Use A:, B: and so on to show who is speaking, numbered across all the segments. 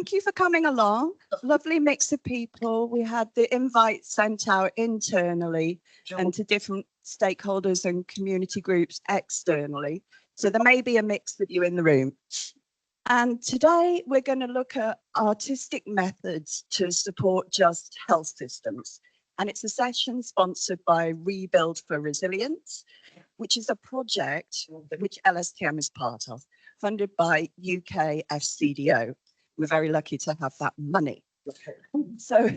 A: Thank you for coming along. Lovely mix of people. We had the invite sent out internally and to different stakeholders and community groups externally. So there may be a mix of you in the room. And today we're going to look at artistic methods to support just health systems. And it's a session sponsored by Rebuild for Resilience, which is a project which LSTM is part of, funded by UK FCDO. We're very lucky to have that money. So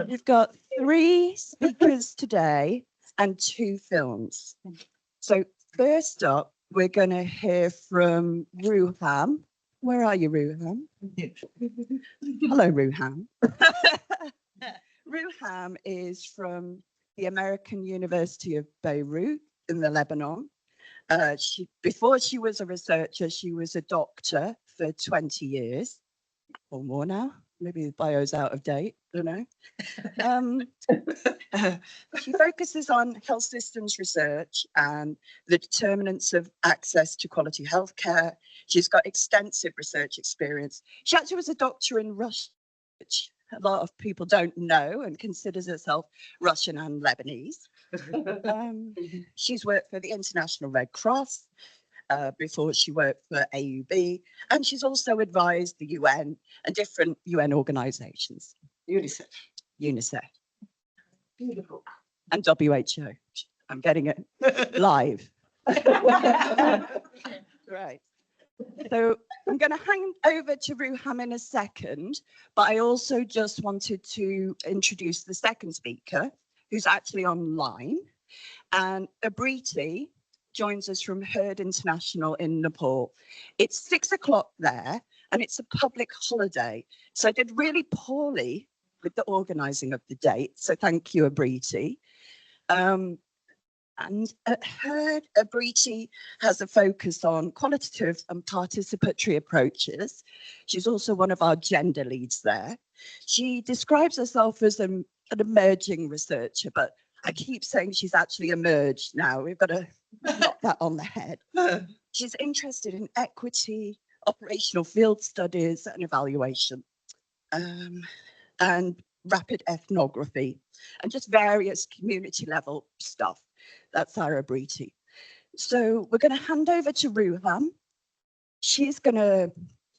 A: we've got 3 speakers today and 2 films. So first up, we're going to hear from Ruham. Where are you, Ruham? Hello, Ruham. Ruham is from the American University of Beirut in the Lebanon. Before she was a researcher, she was a doctor for 20 years or more now. Maybe the bio's out of date, I don't know. She focuses on health systems research and the determinants of access to quality healthcare. She's got extensive research experience. She actually was a doctor in Russia, which a lot of people don't know, and considers herself Russian and Lebanese. She's worked for the International Red Cross before she worked for AUB, and she's also advised the UN and different UN organizations. UNICEF. Beautiful. And WHO. I'm getting it live. Right. So I'm going to hand over to Ruham in a second, but I also just wanted to introduce the second speaker, who's actually online. And Abriti joins us from Herd International in Nepal. It's 6 o'clock there, and it's a public holiday. So I did really poorly with the organizing of the date. So thank you, Abriti. And at Herd, Abriti has a focus on qualitative and participatory approaches. She's also one of our gender leads there. She describes herself as an emerging researcher, but I keep saying she's actually emerged now. We've got to knock that on the head. She's interested in equity, operational field studies and evaluation, and rapid ethnography, and just various community level stuff. That's Sarah Abriti. So we're going to hand over to Ruham. She's going to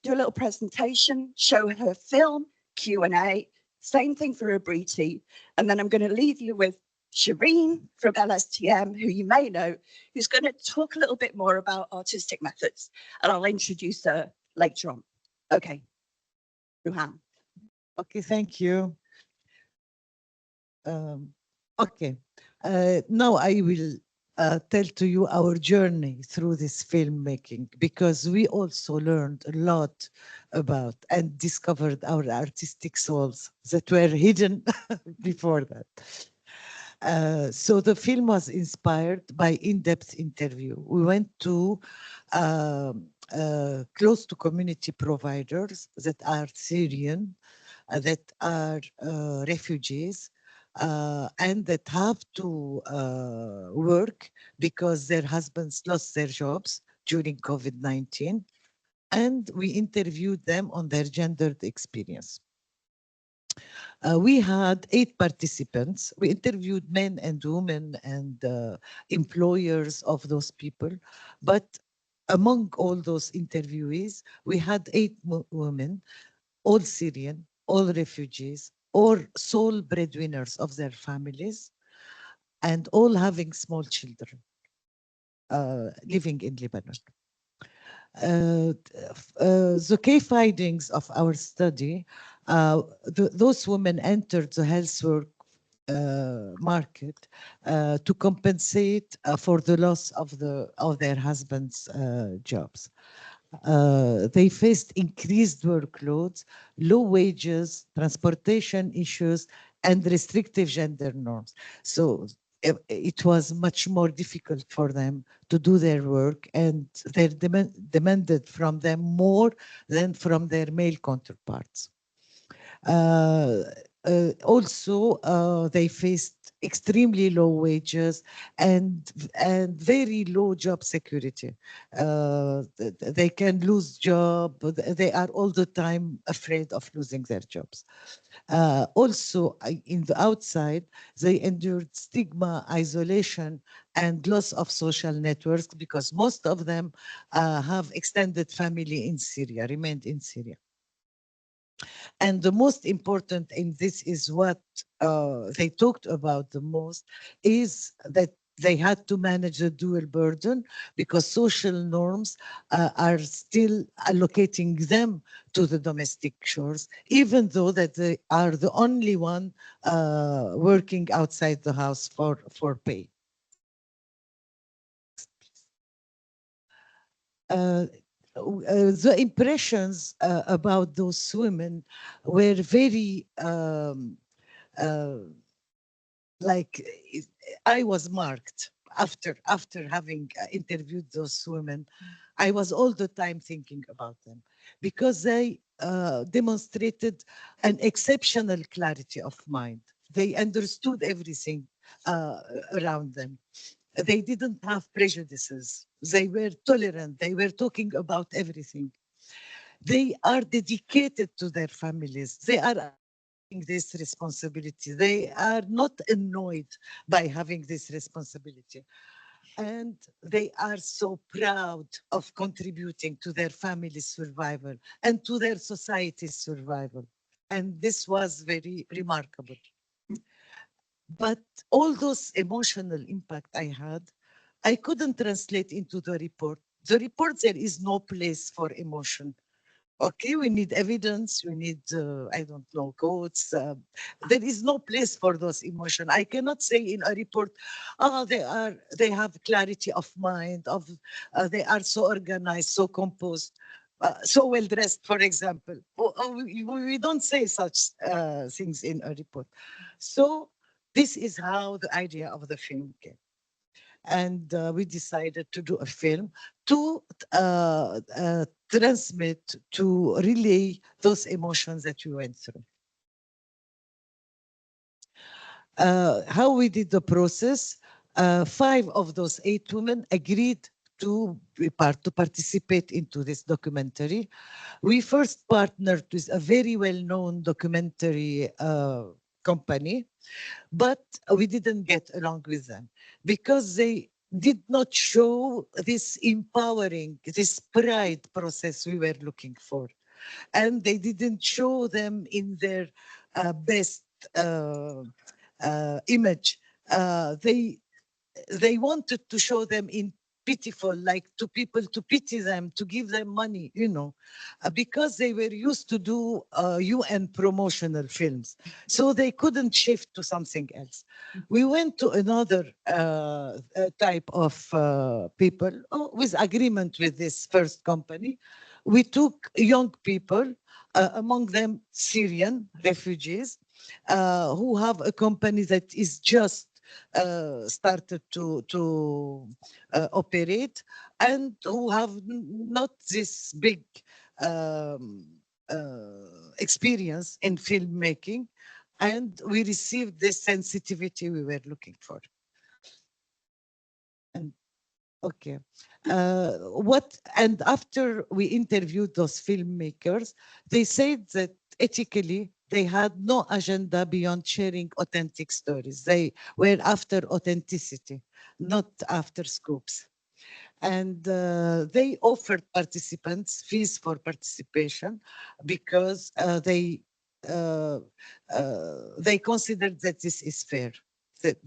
A: do a little presentation, show her film, Q&A, same thing for Abriti. And then I'm going to leave you with Shahreen from LSTM, who you may know, who's going to talk a little bit more about artistic methods. And I'll introduce her later on. Okay, Ruham.
B: Okay, thank you. Okay, now I will tell to you our journey through this filmmaking, because we also learned a lot about and discovered our artistic souls that were hidden before that. So the film was inspired by in-depth interview. We went to close to community providers that are Syrian, that are refugees, and that have to work because their husbands lost their jobs during COVID-19. And we interviewed them on their gendered experience. We had 8 participants. We interviewed men and women and employers of those people. But among all those interviewees, we had 8 women, all Syrian, all refugees, or sole breadwinners of their families, and all having small children living in Lebanon. The key findings of our study, those women entered the health work market to compensate for the loss of their husbands' jobs. They faced increased workloads, low wages, transportation issues, and restrictive gender norms. So it was much more difficult for them to do their work, and they demanded from them more than from their male counterparts. Also, they faced extremely low wages and very low job security. They can lose job. They are all the time afraid of losing their jobs. Also, in the outside, they endured stigma, isolation, and loss of social networks because most of them have extended family in Syria, remained in Syria. And the most important in this is what they talked about the most is that they had to manage the dual burden because social norms are still allocating them to the domestic chores, even though that they are the only one working outside the house for pay. Next, please. The impressions about those women were very uh, like I was marked after having interviewed those women. I was all the time thinking about them because they demonstrated an exceptional clarity of mind. They understood everything uh, around them. They didn't have prejudices. They were tolerant. They were talking about everything. They are dedicated to their families. They are accepting this responsibility. They are not annoyed by having this responsibility. And they are so proud of contributing to their family's survival and to their society's survival. And this was very remarkable. But all those emotional impact I had, I couldn't translate into the report. The report, there is no place for emotion. Okay, we need evidence, we need, I don't know, quotes. There is no place for those emotions. I cannot say in a report, oh, they have clarity of mind, they are so organized, so composed, so well dressed, for example. We don't say such things in a report. So this is how the idea of the film came. And we decided to do a film to transmit, to relay those emotions that we went through. How we did the process, five of those eight women agreed to to participate into this documentary. We first partnered with a very well-known documentary company, but we didn't get along with them because they did not show this empowering, this pride process we were looking for. And they didn't show them in their best uh, image. They wanted to show them in pitiful, like to people to pity them, to give them money, because they were used to do UN promotional films. So they couldn't shift to something else. We went to another type of people with agreement with this first company. We took young people, among them Syrian refugees, who have a company that is just started to operate and who have not this big um, experience in filmmaking, and we received the sensitivity we were looking for. And okay, and after we interviewed those filmmakers, they said that ethically they had no agenda beyond sharing authentic stories. They were after authenticity, not after scoops. And they offered participants fees for participation because uh, they considered that this is fair.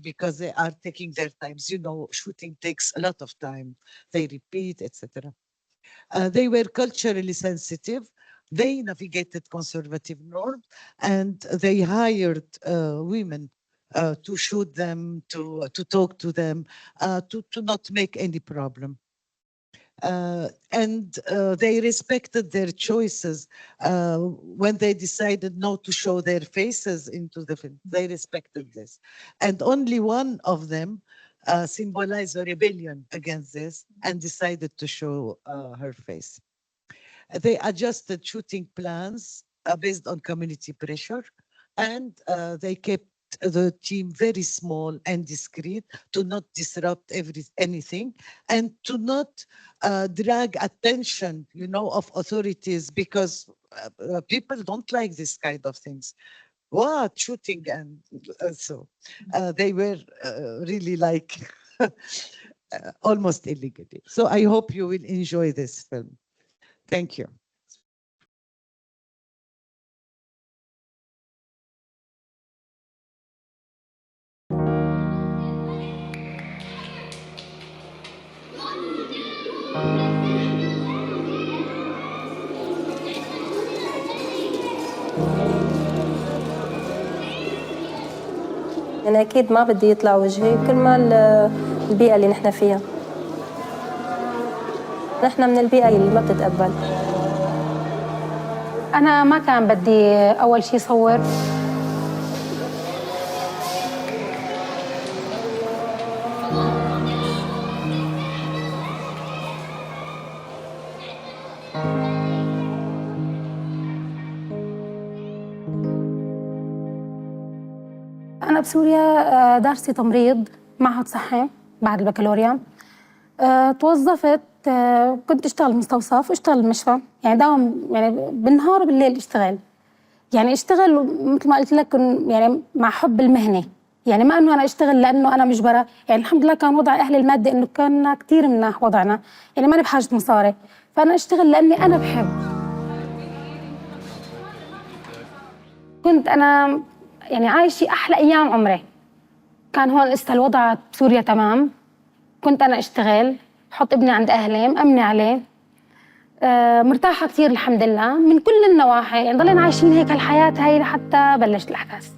B: Because they are taking their times, shooting takes a lot of time. They repeat, etc. They were culturally sensitive. They navigated conservative norms, and they hired women to shoot them, to talk to them, to not make any problem. And they respected their choices when they decided not to show their faces into the film. They respected this. And only one of them symbolized a rebellion against this and decided to show her face. They adjusted shooting plans based on community pressure, and they kept the team very small and discreet, to not disrupt anything, and to not drag attention, of authorities, because people don't like this kind of things. What shooting, and so they were really like almost illegally. So I hope you will enjoy this film. Thank you.
C: يعني أكيد ما بدي يطلع وجهي كرمال البيئة اللي نحن فيها. نحن من البيئة اللي ما بتتقبل. أنا ما كان بدي أول شي صور. أنا بسوريا دارسة تمريض معهد صحي بعد البكالوريا. توظفت، كنت أشتغل مستوصف وأشتغل مشفى، يعني داوم يعني بالنهار وبالليل أشتغل. يعني أشتغل مثل ما قلت لك يعني مع حب المهنة، يعني ما إنه أنا أشتغل لأنه أنا مجبرة. يعني الحمد لله كان وضع أهل المادة إنه كان كتير مناح وضعنا، يعني ما أنا بحاجة مصاري، فأنا أشتغل لأني أنا بحب. كنت أنا يعني عايشة أحلى أيام عمري. كان هون لسه الوضع بسوريا تمام. كنت أنا أشتغل، أحط ابني عند أهلي، مأمنة عليه، مرتاحة كتير الحمد لله من كل النواحي. يعني ضلينا عايشين هيك الحياة هاي لحتى بلشت الأحداث.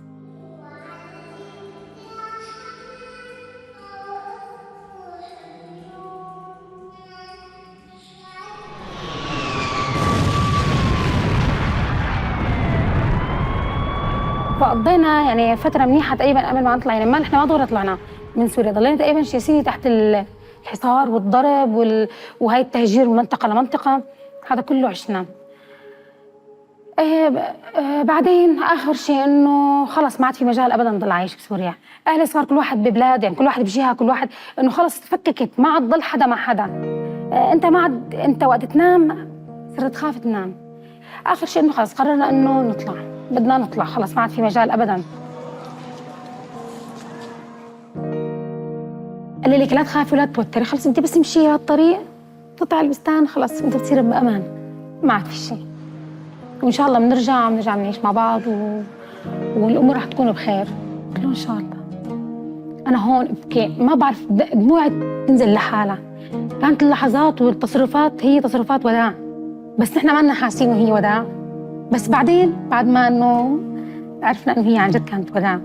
C: فقضينا يعني فترة منيحة تقريبا قبل ما نطلع، يعني ما نحن ما دغري طلعنا من سوريا، ضلينا تقريبا شي سنة تحت الحصار والضرب وهي التهجير من منطقة لمنطقة، هذا كله عشنا. بعدين آخر شيء إنه خلص ما عاد في مجال أبداً ضل عايش بسوريا. أهلي صار كل واحد ببلاد، يعني كل واحد بجهة، كل واحد إنه خلص تفككت، ما عاد ضل حدا مع حدا. أنت ما عاد، أنت وقت تنام صرت تخاف تنام. آخر شيء إنه خلص قررنا إنه نطلع، بدنا نطلع خلص ما عاد في مجال أبداً. قال لي لك لا تخافي ولا توتري، خلص أنت بس امشي هالطريق تطلع البستان خلص أنت بتصير بأمان، ما عاد في شيء، وإن شاء الله بنرجع نعيش مع بعض والأمور رح تكون بخير. قلت له إن شاء الله. أنا هون أبكي، ما بعرف دموعي تنزل لحالها. كانت اللحظات والتصرفات هي تصرفات وداع، بس نحن ما لنا حاسين إنه هي وداع، بس بعدين بعد ما إنه عرفنا إنه هي عن جد كانت وداع.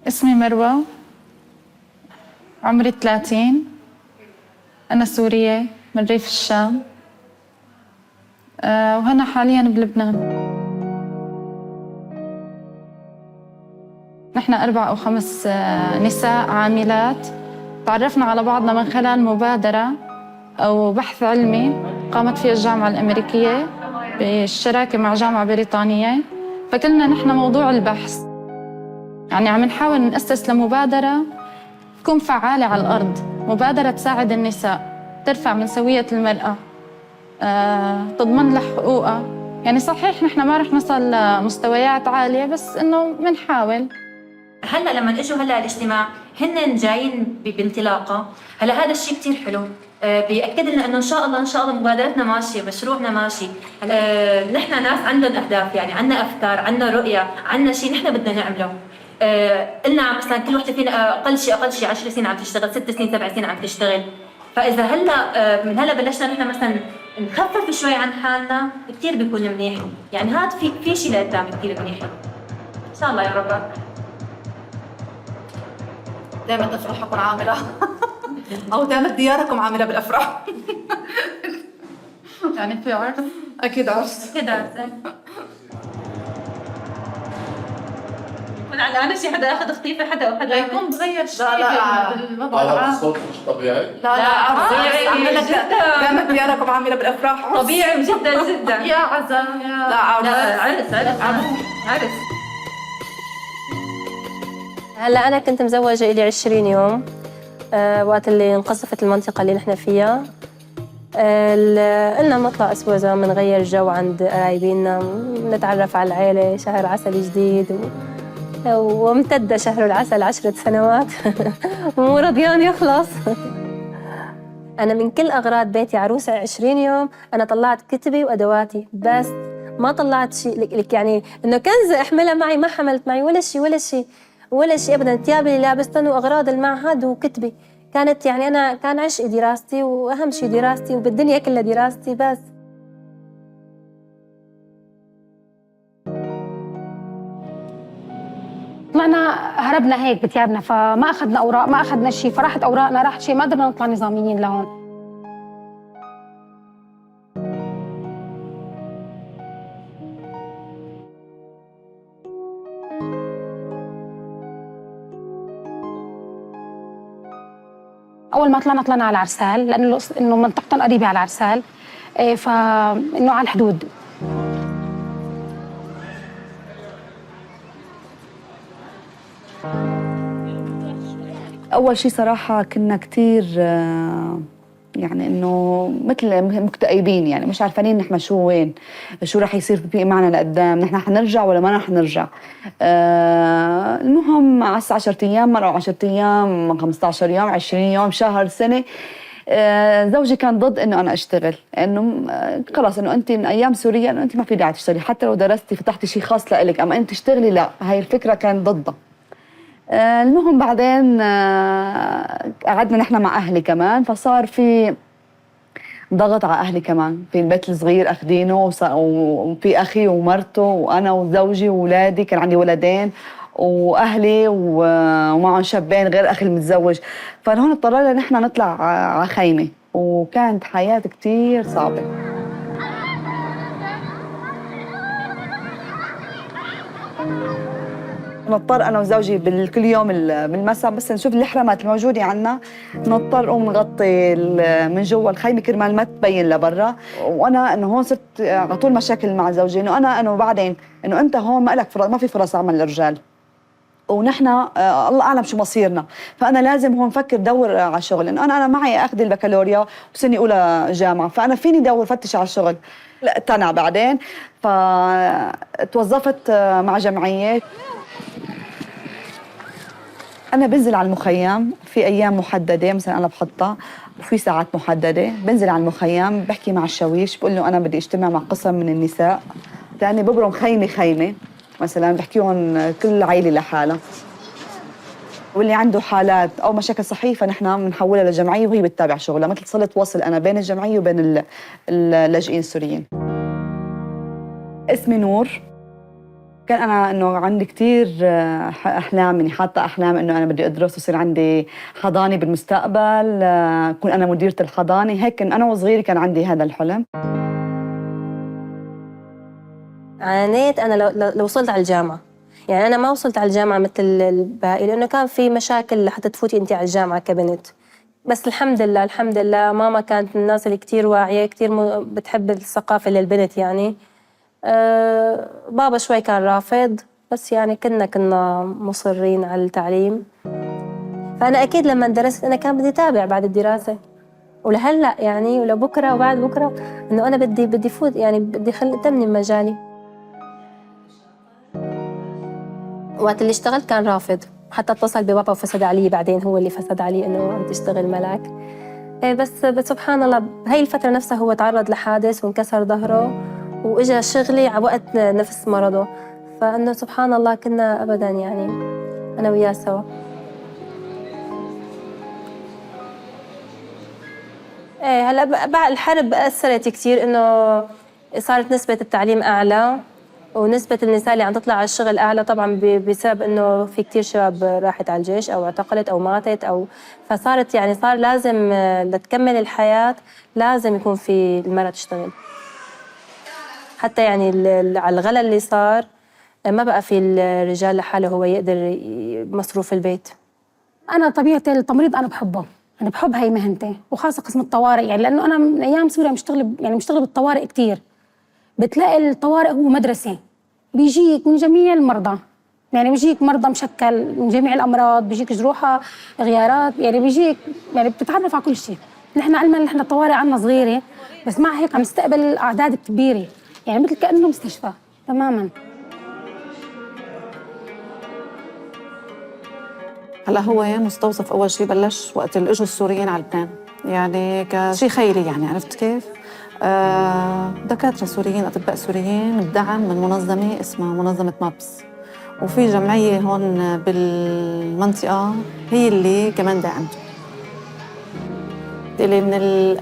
D: اسمي مروة، عمري 30، أنا سورية من ريف الشام، وهنا حالياً بلبنان. نحن 4 أو 5 نساء عاملات، تعرفنا على بعضنا من خلال مبادرة أو بحث علمي قامت فيها الجامعة الأمريكية بالشراكة مع جامعة بريطانية، فكلنا نحن موضوع البحث. يعني عم نحاول نأسس لمبادرة تكون فعالة على الأرض، مبادرة تساعد النساء، ترفع من سوية المرأة، تضمن لها حقوقها. يعني صحيح نحن ما رح نصل لمستويات عالية، بس إنه بنحاول.
E: هلا لما اجوا هلا الاجتماع هن جايين بانطلاقه. هلا هذا الشيء كثير حلو، بيأكد لنا انه ان شاء الله مبادرتنا ماشيه، مشروعنا ماشي. نحن ناس عندهم اهداف، يعني عندنا افكار، عندنا رؤيه، عندنا شيء نحن بدنا نعمله. قلنا مثلا كل وحده فينا اقل شيء 10 سنين عم تشتغل، 6 سنين 7 سنين عم تشتغل. فاذا هلا من هلا بلشنا نحن مثلا نخفف شوي عن حالنا، كثير بيكون منيح. يعني هذا في شيء لقدام كثير منيح ان شاء الله يا رب.
D: دامت افراحكم عامله او دامت دياركم عامله بالافراح. يعني في عرس اكيد عرس
E: كده من على شي حدا اخذ خطيفه حدا او حدا
D: يكون تغير شيء بالوضع العام.
F: الصوت مش طبيعي.
D: لا
E: طبيعي
D: دامت دياركم عامله بالافراح.
E: طبيعي جدا جدا.
D: يا عزا يا
E: لا عرس عرس.
G: هلا أنا كنت مزوجة إلي 20 يوم وقت اللي انقصفت المنطقة اللي نحن فيها. قلنا نطلع أسبوع زمان نغير جو عند قرايبينا، نتعرف على العيلة، شهر عسل جديد وامتد شهر العسل 10 سنوات ومو رضيان يخلص. أنا من كل أغراض بيتي عروسة 20 يوم أنا طلعت كتبي وأدواتي بس، ما طلعت شيء لك يعني إنه كنز أحملها معي، ما حملت معي ولا شيء أبداً. ثيابي اللي لابستن وأغراض المعهد وكتبي كانت يعني أنا كان عشقي دراستي وأهم شيء دراستي وبالدنيا كلها دراستي بس.
C: طلعنا هربنا هيك بثيابنا، فما اخذنا اوراق، ما اخذنا شيء، فراحت اوراقنا، راحت شيء، ما قدرنا نطلع نظاميين لهون. اول ما طلعنا على العرسال، لانه منطقتهم قريبه على العرسال، فانه على الحدود.
H: أول شيء صراحة كنا كتير يعني إنه مثل مكتئبين، يعني مش عارفين نحن وين، شو رح يصير في معنا لقدام، نحن حنرجع ولا ما رح نرجع. المهم 10 أيام مرة، 10 أيام، 15 يوم، 20 يوم، شهر، سنة. زوجي كان ضد إنه أنا أشتغل، إنه خلاص إنه أنت من أيام سوريا إنه أنت ما في داعي تشتغلي، حتى لو درستي فتحتي شيء خاص لإلك، أما أنت تشتغلي لا، هاي الفكرة كان ضدها. المهم بعدين قعدنا نحن مع أهلي كمان، فصار في ضغط على أهلي كمان، في البيت الصغير أخدينه، وفي أخي ومرته وأنا وزوجي وولادي، كان عندي ولدين وأهلي ومعهم شابين غير أخي المتزوج. فهون اضطرينا نحن نطلع على خيمة، وكانت حياة كتير صعبة. نضطر انا وزوجي كل يوم بالمساء بس نشوف الحرمات الموجوده عنا، نضطر نقوم نغطي من جوا الخيمه كرمال ما تبين لبرا. وانا انه هون صرت على طول مشاكل مع زوجي، انه بعدين انه انت هون ما لك ما في فرص عمل للرجال، ونحن الله اعلم شو مصيرنا، فانا لازم هون فكر دور على شغل، لانه انا معي اخذ البكالوريا وسني اولى جامعه، فانا فيني دور فتش على شغل. لا اقتنع بعدين، فتوظفت مع جمعيه. أنا بنزل على المخيم في أيام محددة، مثلا أنا بحطها وفي ساعات محددة، بنزل على المخيم بحكي مع الشاويش، بقول له أنا بدي اجتمع مع قسم من النساء، يعني ببرم خيمة مثلا بحكيهم كل عائلة لحالها، واللي عنده حالات أو مشاكل صحية فنحن بنحولها لجمعية وهي بتتابع شغلها، مثل صلة وصل أنا بين الجمعية وبين اللاجئين السوريين. اسمي نور. كان أنا إنه عندي كتير أحلام، يعني حاطة أحلام إنه أنا بدي أدرس ويصير عندي حضانة بالمستقبل، أكون أنا مديرة الحضانة، هيك أنا وصغيرة كان عندي هذا الحلم.
G: عانيت أنا لو وصلت على الجامعة، يعني أنا ما وصلت على الجامعة مثل الباقي لأنه كان في مشاكل لحتى تفوتي أنت على الجامعة كبنت، بس الحمد لله ماما كانت من الناس اللي كتير واعية، كتير بتحب الثقافة للبنت يعني. بابا شوي كان رافض، بس يعني كنا مصرين على التعليم. فأنا أكيد لما درست أنا كان بدي أتابع بعد الدراسة، ولهلأ يعني ولبكرة وبعد بكرة إنه أنا بدي فوت، يعني بدي أتمني مجالي. وقت اللي اشتغلت كان رافض، حتى اتصل ببابا وفسد علي، بعدين هو اللي فسد علي إنه عم تشتغل ملاك. بس سبحان الله بهي الفترة نفسها هو تعرض لحادث وانكسر ظهره، وإجا شغلي على وقت نفس مرضه، فإنه سبحان الله كنا أبداً يعني أنا وياه سوا. هلا بعد الحرب أثرت كتير، إنه صارت نسبة التعليم أعلى، ونسبة النساء اللي عم تطلع على الشغل أعلى طبعاً بسبب إنه في كتير شباب راحت على الجيش أو اعتقلت أو ماتت أو فصارت يعني صار لازم لتكمل الحياة لازم يكون في المرأة تشتغل. حتى يعني على الغلا اللي صار ما بقى في الرجال لحاله هو يقدر مصروف البيت.
C: أنا طبيعة التمريض أنا بحبه، أنا بحب هاي مهنتي وخاصة قسم الطوارئ، يعني لأنه أنا من أيام سوريا مشتغلة بالطوارئ كتير. بتلاقي الطوارئ هو مدرسة، بيجيك من جميع المرضى، يعني بيجيك مرضى مشكل من جميع الأمراض، بيجيك جروحة غيارات، يعني بيجيك يعني بتتعرف على كل شيء. نحن علما نحن الطوارئ عنا صغيرة بس مع هيك عم نستقبل أعداد كبيرة، يعني مثل كأنه مستشفى تماماً.
D: هلا هو مستوصف اول شيء بلش وقت اللي اجوا السوريين على لبنان، يعني كشيء خيري، يعني عرفت كيف؟ دكاتره سوريين، اطباء سوريين بدعم من منظمه اسمها منظمه مابس، وفي جمعيه هون بالمنطقه هي اللي كمان دعمته. اللي من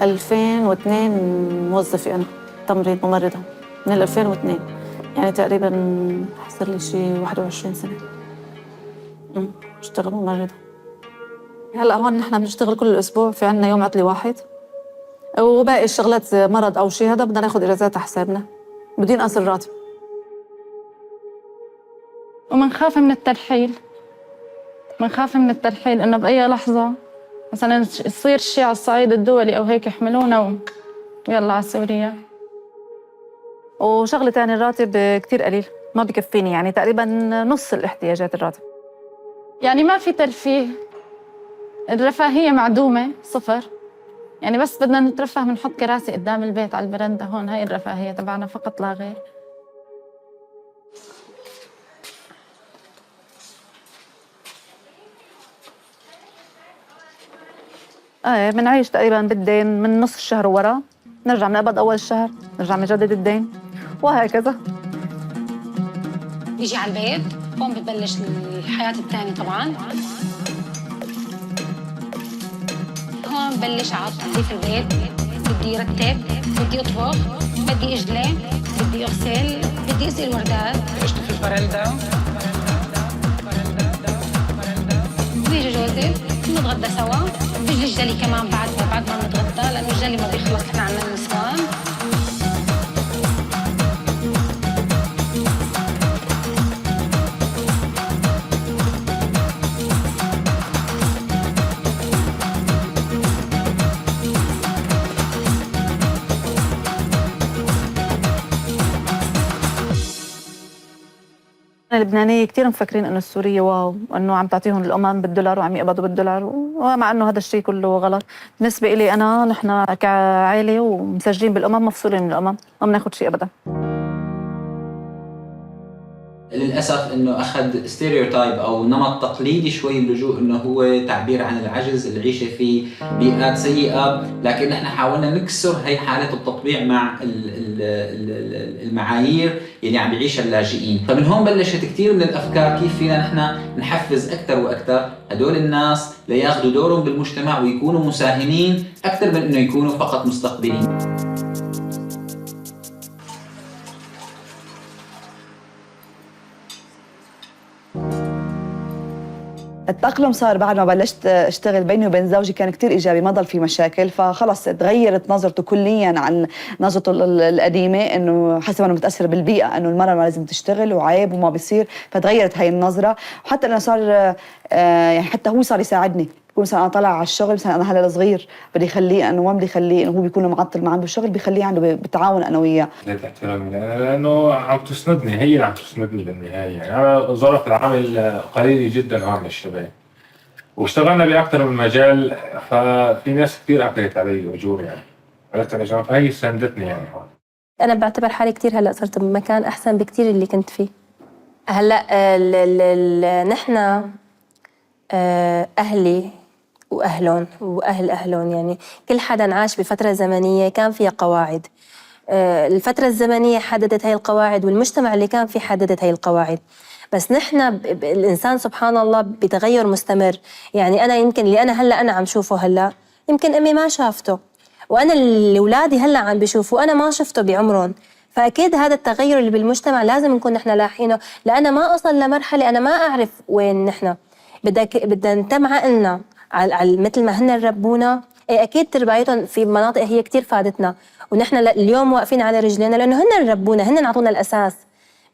D: 2002 موظفه انا تمريض ممرضه من 2002، يعني تقريبا صار لي شيء 21 سنه بشتغل ممرضة. هلا هون نحن بنشتغل كل اسبوع، في عنا يوم عطلة واحد، وباقي الشغلات مرض او شيء هذا بدنا ناخذ اجازات على حسابنا بدون نقص الراتب. ومنخاف من الترحيل، منخاف من الترحيل انه باي لحظة مثلا يصير شيء على الصعيد الدولي او هيك يحملونا ويلا على سوريا. وشغلة ثانية الراتب كتير قليل، ما بكفيني، يعني تقريبا نص الاحتياجات الراتب. يعني ما في ترفيه، الرفاهية معدومة صفر، يعني بس بدنا نترفه بنحط كراسي قدام البيت على البرندة هون، هاي الرفاهية تبعنا فقط لا غير. بنعيش تقريبا بالدين من نص الشهر ورا، نرجع بنقبض أول الشهر، نرجع بنجدد الدين وهكذا.
C: بيجي على البيت هون بتبلش الحياة الثانية طبعاً. هون بلش على تنظيف البيت، بدي يرتب، بدي أطبخ، بدي أجلي، بدي أغسل، بدي أسقي الوردات. اشتغل في البرندة. بيجي جوزي بنتغدى سوا، بيجي الجلي كمان بعد ما نتغدى لأنه الجلي ما بيخلص، نحن عنا النسوان.
D: اللبنانية كتير مفكرين إنه السورية واو، وإنه عم تعطيهم الأمم بالدولار وعم يقبضوا بالدولار، ومع إنه هذا الشيء كله غلط. بالنسبة إلي أنا، نحن كعائلة ومسجلين بالأمم مفصولين من الأمم، ما بناخد شيء أبدا.
F: للأسف إنه أخذ ستيريوتايب أو نمط تقليدي شوي اللجوء، إنه هو تعبير عن العجز، العيشة في بيئات سيئة، لكن نحن حاولنا نكسر هي حالة التطبيع مع المعايير اللي عم بيعيشها اللاجئين. فمن هون بلشت كثير من الأفكار كيف فينا نحن نحفز أكثر وأكثر هدول الناس لياخذوا دورهم بالمجتمع ويكونوا مساهمين أكثر من إنه يكونوا فقط مستقبلين.
H: التأقلم صار بعد ما بلشت اشتغل بيني وبين زوجي كان كتير إيجابي، ما ضل في مشاكل، فخلص تغيرت نظرته كلياً عن نظرته القديمة، إنه حسب أنه متأثر بالبيئة إنه المرأة ما لازم تشتغل وعيب وما بيصير، فتغيرت هاي النظرة. وحتى أنه صار يعني حتى هو صار يساعدني، بكون مثلا أنا طالع على الشغل، مثلا أنا هلا صغير بدي يخليه إنه ما بدي يخليه إنه هو بيكون معطل ما عنده شغل، بيخليه عنده بالتعاون أنا وياه.
I: زيت احترامي لأنه عم تسندني، هي اللي عم تسندني بالنهاية. يعني أنا ظرف العمل قليل جدا هون للشباب، واشتغلنا بأكثر من مجال، ففي ناس كثير أكلت علي أجور، يعني عرفت علي شلون؟ فهي ساندتني يعني هون.
G: أنا بعتبر حالي كتير هلأ صرت بمكان أحسن بكتير اللي كنت فيه. هلأ نحن أهلي وأهلهم وأهل أهلهم، يعني كل حدا عاش بفترة زمنية كان فيها قواعد. الفترة الزمنية حددت هاي القواعد، والمجتمع اللي كان فيه حددت هاي القواعد. بس نحن الإنسان سبحان الله بتغير مستمر. يعني أنا يمكن اللي أنا عم شوفه هلأ يمكن أمي ما شافته، وأنا اللي أولادي هلأ عم بيشوفوا أنا ما شفته بعمرهم. فأكيد هذا التغير اللي بالمجتمع لازم نكون نحن لاحقينه، لأنا ما أصل لمرحلة أنا ما أعرف وين نحن. بدنا نتم عقلنا على مثل ما هن ربونا. إيه أكيد تربايتهم في مناطق هي كتير فادتنا، ونحن اليوم واقفين على رجلينا لأنه هن ربونا، هن عطونا الأساس.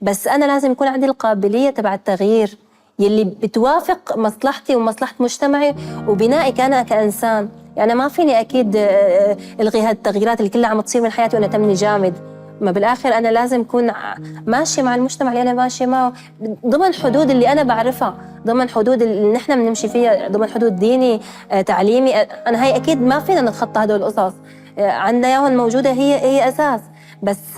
G: بس أنا لازم يكون عندي القابلية تبع التغيير يلي بتوافق مصلحتي ومصلحة مجتمعي وبنائي أنا كإنسان. يعني ما فيني أكيد ألغي هذه التغييرات اللي كلها عم تصير من حياتي وأنا تمني جامد. ما بالآخر أنا لازم أكون ماشي مع المجتمع اللي أنا ماشي معه ضمن حدود اللي أنا بعرفها، ضمن حدود اللي نحن بنمشي فيها، ضمن حدود ديني تعليمي. أنا هاي أكيد ما فينا نتخطى هدول القصص، عندنا إياهم موجودة، هي أساس. بس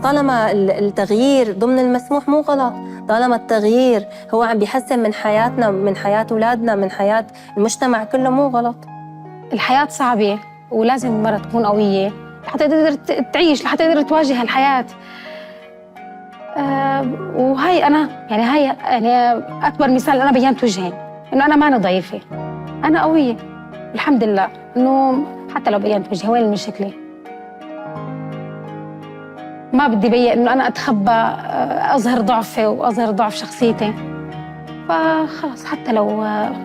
G: طالما التغيير ضمن المسموح مو غلط، طالما التغيير هو عم بيحسن من حياتنا، من حياة أولادنا، من حياة المجتمع كله، مو غلط.
C: الحياة صعبة ولازم المرأة تكون قوية لحتى تقدر تعيش، لحتى تقدر تواجه الحياة. وهي أنا هاي أكبر مثال أنا بينت وجهي إنه أنا ماني ضعيفة، أنا قوية الحمد لله. إنه حتى لو بينت وجهي وين المشكلة؟ ما بدي بين إنه أنا أتخبى أظهر ضعفي وأظهر ضعف شخصيتي، فخلص حتى لو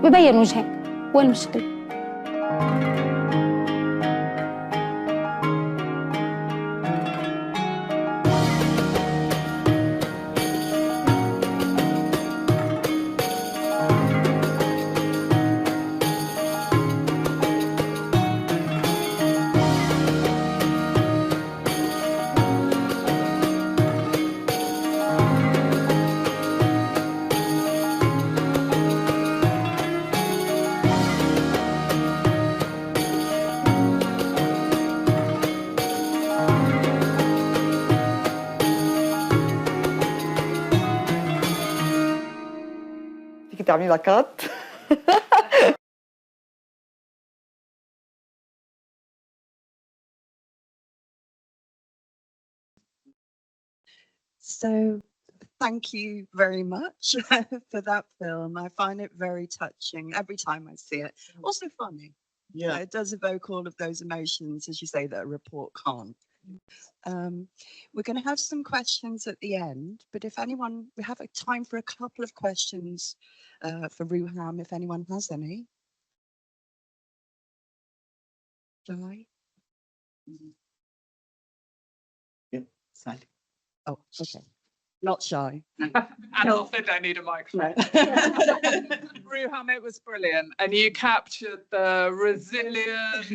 C: ببين وجهي وين المشكلة؟
H: فيك تعملي لها كات.
A: So thank you very much for that film. I find it very touching every time I see it. Also funny.
B: Yeah.
A: It does evoke all of those emotions, as you say, that a report can't. We're going to have some questions at the end, but if anyone, we have a time for a couple of questions for Ruham, if anyone has any. Shall I?
B: Yeah, Sally.
A: Oh, okay. Not shy.
J: And also don't need a microphone. Ruham, it was brilliant. And you captured the resilience,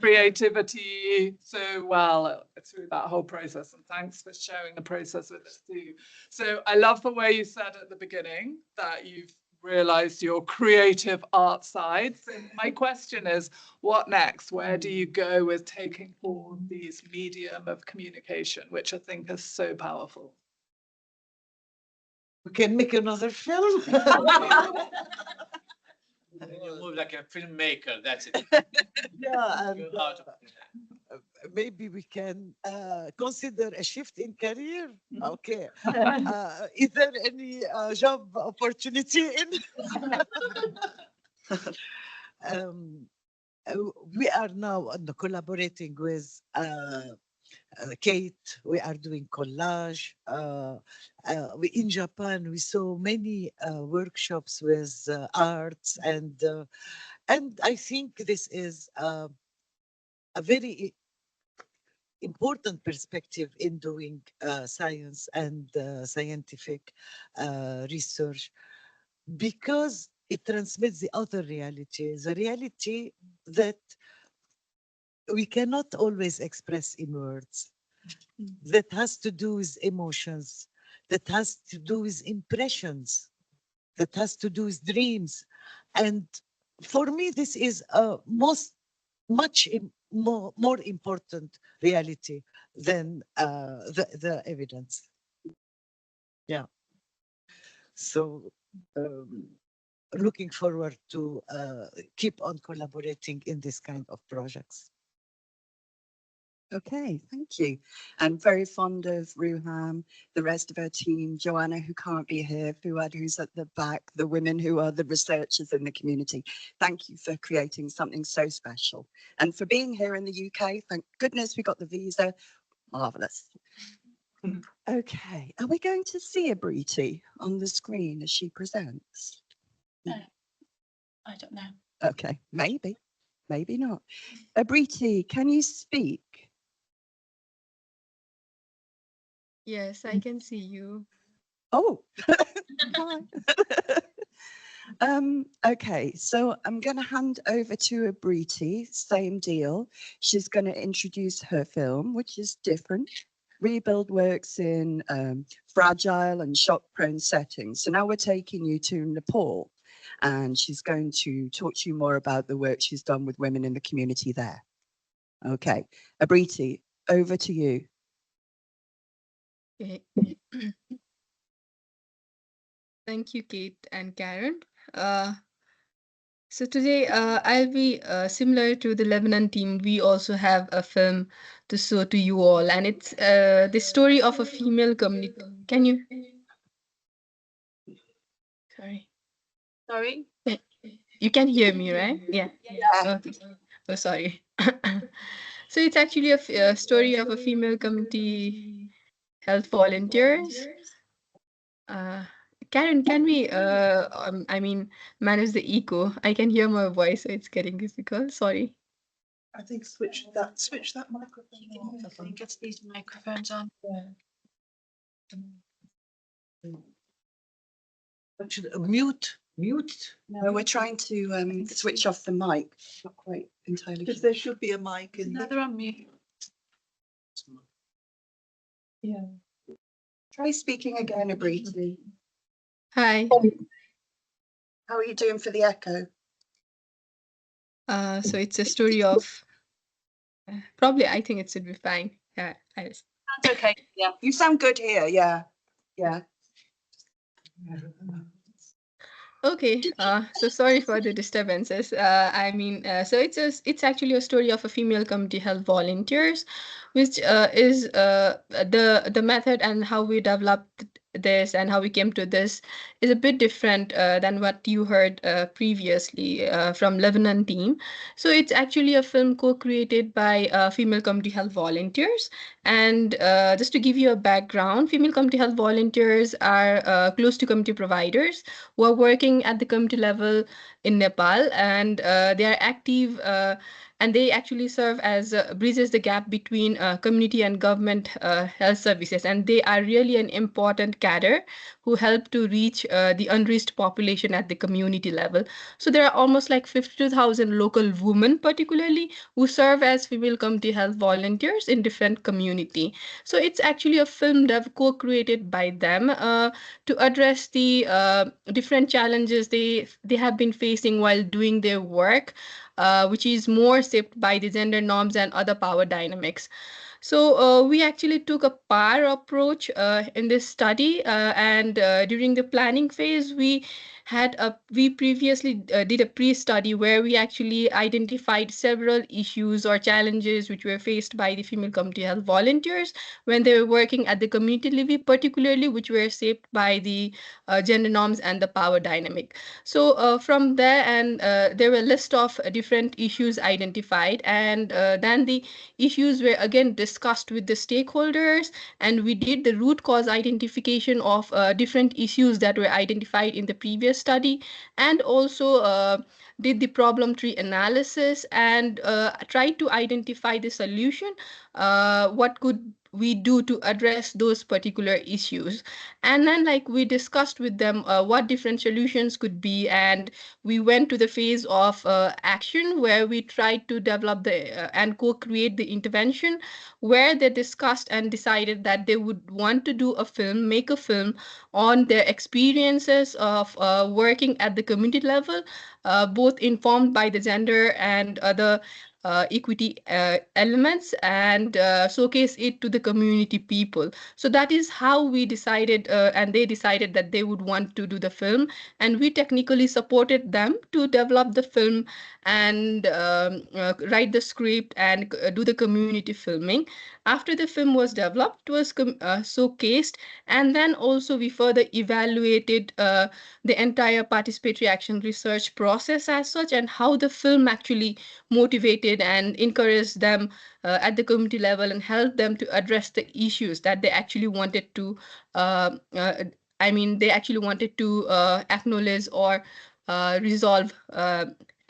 J: creativity so well through that whole process. And thanks for sharing the process with us too. So I love the way you said at the beginning that you've realized your creative art side. So my question is, what next? Where do you go with taking forward these medium of communication, which I think is so powerful?
B: We can make another film.
K: You move like a filmmaker, that's it.
B: Yeah, and maybe we can consider a shift in career. Okay. Is there any job opportunity in? We are now collaborating with Kate. We are doing collage. In Japan, we saw many workshops with arts, and I think this is a very important perspective in doing science and scientific research, because it transmits the other reality, the reality that we cannot always express in words, that has to do with emotions, that has to do with impressions, that has to do with dreams. And for me, this is a much more important reality than the evidence. Yeah. So looking forward to keep on collaborating in this kind of projects.
A: Okay, thank you. And very fond of Ruham, the rest of our team, Joanna, who can't be here, Fuad, who's at the back, the women who are the researchers in the community. Thank you for creating something so special and for being here in the UK. Thank goodness we got the visa. Marvelous. Okay, are we going to see Abriti on the screen as she presents?
D: I don't know.
A: Okay, maybe, maybe not. Abriti, can you speak?
L: Yes, I can see you.
A: Oh, hi. Okay, so I'm going to hand over to Abriti, same deal. She's going to introduce her film, which is different. Rebuild works in fragile and shock-prone settings. So now we're taking you to Nepal, and she's going to talk to you more about the work she's done with women in the community there. Okay, Abriti, over to you.
L: Okay. Thank you, Kate and Karen. So today I'll be similar to the Lebanon team. We also have a film to show to you all, and it's the story of a female community. Can you? Sorry.
E: Sorry?
L: You can hear me, right? Yeah. Okay. Oh, sorry. So it's actually a story of a female community health volunteers. Karen, can we I mean manage the echo? I can hear my voice, so it's getting difficult. Sorry.
M: I think switch that microphone off.
D: I think it's these microphones on.
M: Actually, mute.
A: No, we're trying to switch off the mic. Not quite entirely
M: Because
A: sure.
M: there should be a mic in
D: No,
M: there.
D: they're on mute.
A: Yeah. Try speaking again, Abriti.
L: Hi.
A: How are you doing for the echo?
L: So it's a story of probably I think it should be fine. Yeah.
A: That's okay. Yeah. You sound good here. Yeah. Yeah.
L: Okay, so sorry for the disturbances. So it's actually a story of a female community health volunteers, which is the method and how we developed this and how we came to this is a bit different than what you heard previously from Lebanon team. So it's actually a film co-created by female community health volunteers. And just to give you a background, female community health volunteers are close to community providers who are working at the community level in Nepal, and they are active and they actually serve as bridges the gap between community and government health services, and they are really an important cadre who help to reach the unreached population at the community level. So there are almost like 52,000 local women particularly who serve as female community health volunteers in different community. So it's actually a film that co-created by them to address the different challenges they have been facing while doing their work, which is more shaped by the gender norms and other power dynamics. So we actually took a power approach in this study, and during the planning phase, we previously did a pre-study where we actually identified several issues or challenges which were faced by the female community health volunteers when they were working at the community level, particularly which were shaped by the gender norms and the power dynamic. So from there, and there were a list of different issues identified, and then the issues were again discussed with the stakeholders, and we did the root cause identification of different issues that were identified in the previous study, and also did the problem tree analysis and tried to identify the solution. What could we do to address those particular issues? And then like we discussed with them what different solutions could be, and we went to the phase of action where we tried to develop and co-create the intervention, where they discussed and decided that they would want to do a film, make a film on their experiences of working at the community level, both informed by the gender and other equity elements, and showcase it to the community people. So that is how we decided, and they decided that they would want to do the film, and we technically supported them to develop the film and write the script and do the community filming. After the film was developed, it was showcased, and then also we further evaluated the entire participatory action research process as such, and how the film actually motivated and encouraged them at the community level and helped them to address the issues that they actually wanted to they actually wanted to acknowledge or resolve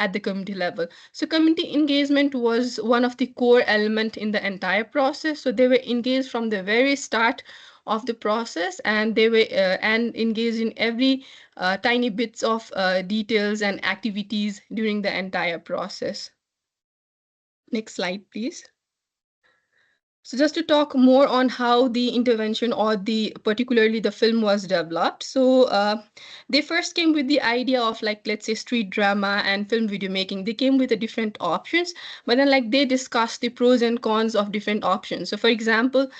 L: at the community level. So community engagement was one of the core element in the entire process. So they were engaged from the very start of the process, and they were and engaged in every tiny bits of details and activities during the entire process. Next slide, please. So just to talk more on how the intervention or particularly the film was developed. So they first came with the idea of, like, let's say street drama and film video making. They came with the different options, but then like they discussed the pros and cons of different options. So for example,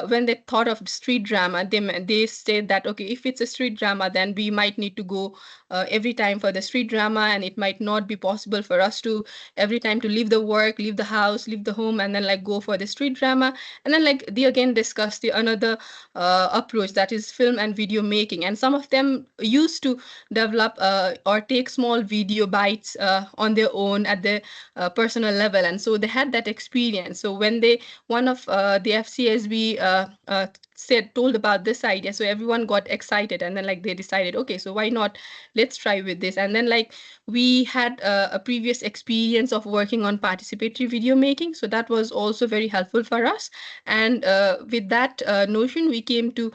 L: when they thought of street drama, they said that, okay, if it's a street drama, then we might need to go every time for the street drama, and it might not be possible for us to every time to leave the work, leave the house, leave the home, and then like go for the street drama. And then like they again discussed the another approach, that is film and video making. And some of them used to develop or take small video bites on their own at the personal level, and so they had that experience. So when one of the FCSB told about this idea, so everyone got excited, and then like they decided, okay, so why not, let's try with this. And then like we had a previous experience of working on participatory video making, so that was also very helpful for us. And with that notion, we came to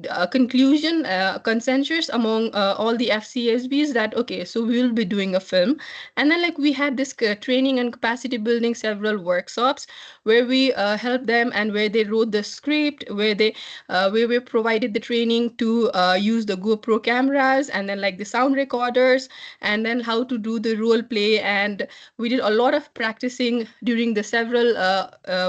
L: a conclusion, consensus among all the FCSBs, that okay, so we will be doing a film. And then like we had this training and capacity building, several workshops where we helped them, and where they wrote the script, where we provided the training to use the GoPro cameras, and then like the sound recorders, and then how to do the role play. And we did a lot of practicing during the several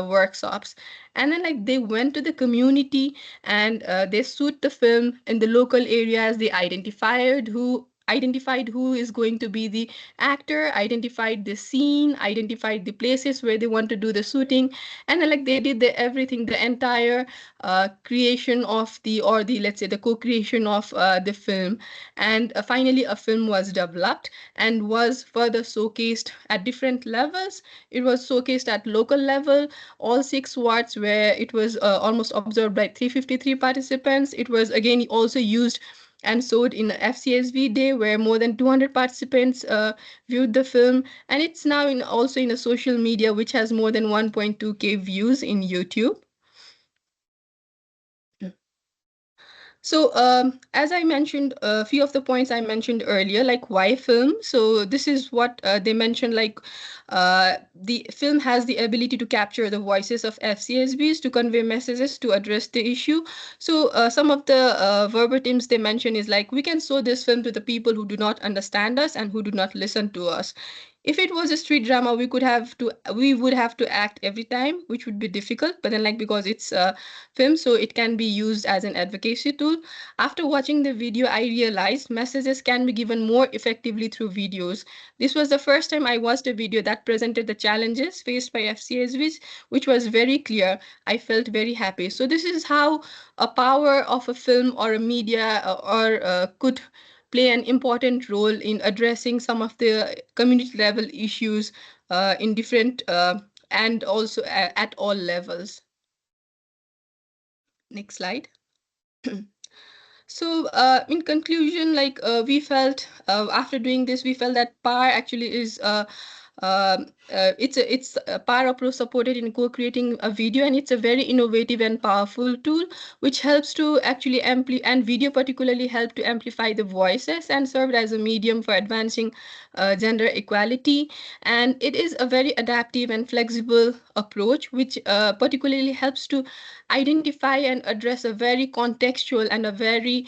L: workshops. And then like they went to the community, and they shoot the film in the local areas. They identified who is going to be the actor, identified the scene, identified the places where they want to do the shooting. And then like they did everything, the entire creation of let's say the co-creation of the film. And finally a film was developed and was further showcased at different levels. It was showcased at local level, all 6 wards, where it was almost observed by 353 participants. It was again also used and showed in FCSV Day, where more than 200 participants viewed the film. And it's now also in a social media, which has more than 1.2K views in YouTube. So as I mentioned, a few of the points I mentioned earlier, like why film? So this is what they mentioned, like the film has the ability to capture the voices of FCSBs, to convey messages, to address the issue. So some of the verbatims they mention is like, we can show this film to the people who do not understand us and who do not listen to us. If it was a street drama, we would have to act every time, which would be difficult. But then like, because it's a film, so it can be used as an advocacy tool. After watching the video, I realized messages can be given more effectively through videos. This was the first time I watched a video that presented the challenges faced by FCSVs, which was very clear. I felt very happy. So this is how a power of a film or a media could play an important role in addressing some of the community level issues in different and also at all levels. Next slide. So in conclusion, like we felt after doing this, we felt that PAR actually is it's a PAR approach supported in co-creating a video, and it's a very innovative and powerful tool which helps to actually and video particularly help to amplify the voices and served as a medium for advancing gender equality. And it is a very adaptive and flexible approach which particularly helps to identify and address a very contextual and a very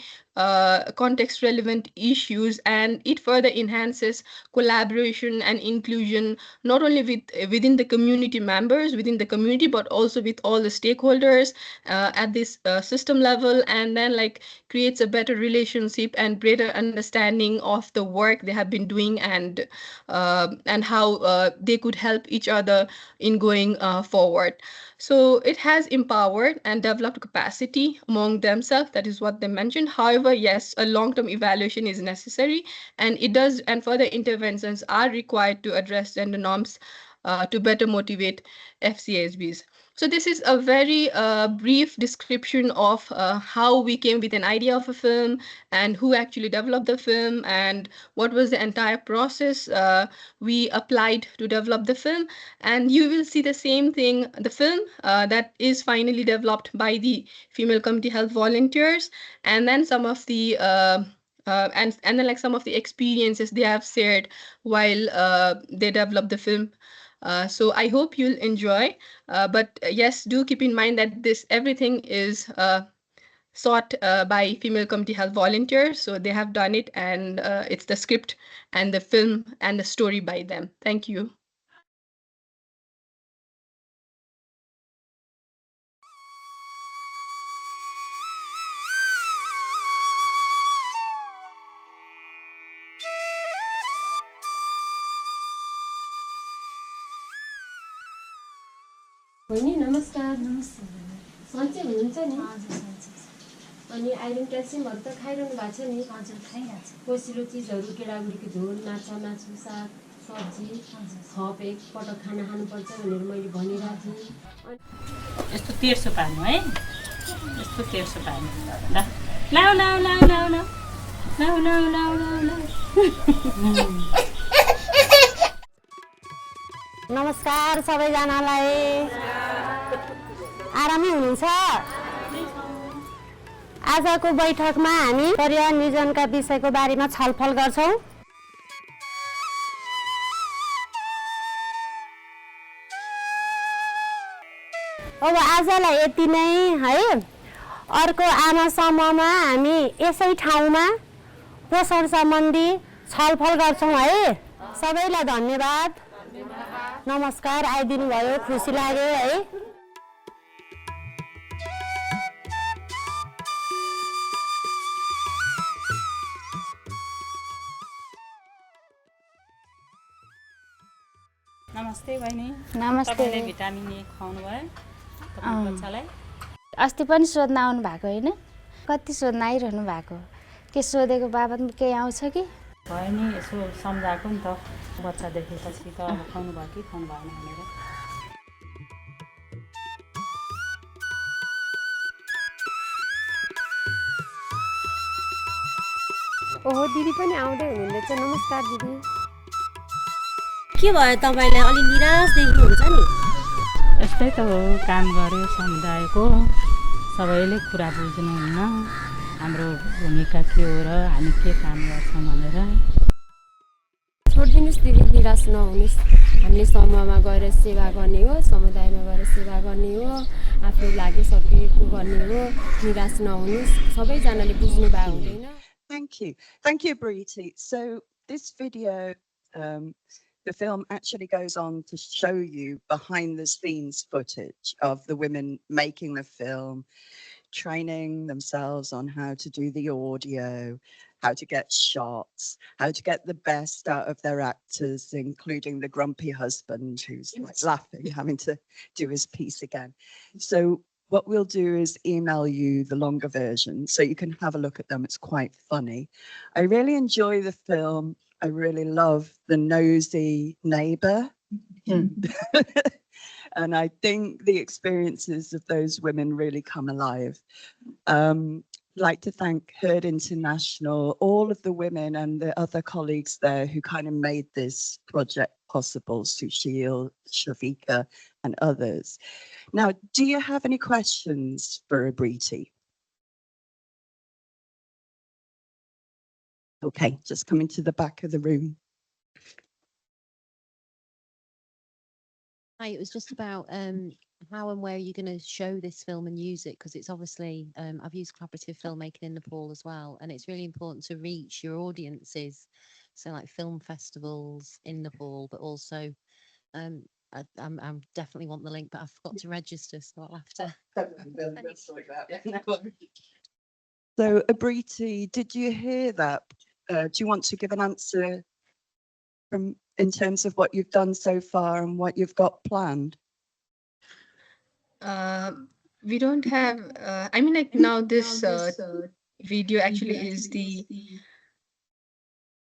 L: context relevant issues, and it further enhances collaboration and inclusion, not only within the community members within the community, but also with all the stakeholders at this system level, and then like creates a better relationship and greater understanding of the work they have been doing, and how they could help each other in going forward. So it has empowered and developed capacity among themselves. That is what they mentioned. However, yes, a long-term evaluation is necessary, and further interventions are required to address gender norms to better motivate FCSBs. So this is a very brief description of how we came with an idea of a film and who actually developed the film and what was the entire process we applied to develop the film. And you will see the same thing, the film that is finally developed by the female community health volunteers, and then some of the and then like some of the experiences they have shared while they develop the film. So I hope you'll enjoy. But yes, do keep in mind that this everything is sought by female community health volunteers. So they have done it, and it's the script and the film and the story by them. Thank you.
N: बहिनी नमस्कार। सन्चै हुनुहुन्छ नि? अनि iron क्याल्सियमहरू त खाइरहनु भएको छ नि? हजुर, खाइरहेको छु। पोसिलो चिजहरू, केरागुडीको झोल, माछा, मासु, साग, सब्जी थप एक पटक खाना खानुपर्छ भनेर मैले भनिरहेको थिएँ।
O: यस्तो तेर्सो पार्नु है, यस्तो तेर्सो पार्नु। ल लाउ लाउ लाउ लाउ लाउ लाउ लाउ लाउ लाउ लाउ।
N: नमस्कार सबैजनालाई। आरामै हुनुहुन्छ? आजको बैठकमा हामी परिवार नियोजनका विषयको बारेमा छलफल गर्छौं। अब आजलाई यति नै है। अर्को आमा समूहमा हामी यसै ठाउँमा पोषण सम्बन्धी छलफल गर्छौं है। सबैलाई धन्यवाद। नमस्कार, आइदिनु भयो, खुसी लाग्यो है।
O: नमस्ते बहिनी।
P: नमस्ते।
O: तपाईले भिटामिन ए खुवाउनु भयो तपाईको बच्चालाई?
P: अस्ति पनि सोध्न आउनु भएको हैन? कति सोध्न आइरहनु भएको? के सोधेको बाबत केही आउँछ कि?
O: भयो नि, यसो सम्झाएको नि त। बच्चा देखेपछि त अब खुवाउनु भयो कि खुवाउनु भएन भनेर।
N: ओहो, दिदी पनि आउँदै हुनुहुन्छ। नमस्कार दिदी।
Q: के भयो तपाईलाई? अलि निराश देख्नुहुन्छ नि?
O: यस्तै त हो, काम गर्यो समुदायको। सबैले कुरा बुझ्नुहुन्न हाम्रो भूमिका के हो र हामी के काम गर्छौँ भनेर।
N: छोडिदिनुहोस् दिदी, निराश नहुनुहोस्। हामीले समूहमा गएर सेवा गर्ने हो, समुदायमा गएर सेवा गर्ने हो, आफूले लागिसकेको गर्ने हो। निराश नहुनुहोस्, सबैजनाले बुझ्नु भएको हुँदैन।
A: Thank you, Briti. So this video, the film actually goes on to show you behind the scenes footage of the women making the film, training themselves on how to do the audio, how to get shots, how to get the best out of their actors, including the grumpy husband who's like laughing, having to do his piece again. So what we'll do is email you the longer version so you can have a look at them. It's quite funny. I really enjoy the film. I really love the nosy neighbor. And I think the experiences of those women really come alive. Like to thank Herd International, all of the women and the other colleagues there who kind of made this project possible, Sushil, Shafika, and others. Now, do you have any questions for Abriti? Okay, just coming to the back of the room.
R: Hi, it was just about how and where you're going to show this film and use it, because it's obviously, I've used collaborative filmmaking in Nepal as well, and it's really important to reach your audiences. So like film festivals in Nepal, but also I definitely want the link, but I forgot to register, so I'll have to.
A: So Abriti, did you hear that? Do you want to give an answer in terms of what you've done so far and what you've got planned?
L: We don't have, I mean, like now this video actually is the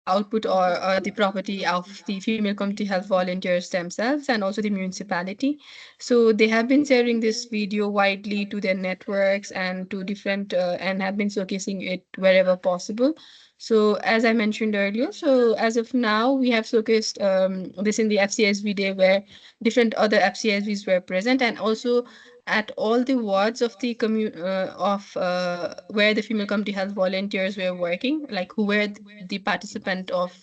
L: output or the property of the female community health volunteers themselves and also the municipality. So they have been sharing this video widely to their networks and to different and have been showcasing it wherever possible. So as I mentioned earlier, so as of now, we have showcased this in the FCSV day where different other FCSVs were present, and also at all the wards of the where the female community health volunteers were working, like who were the participant of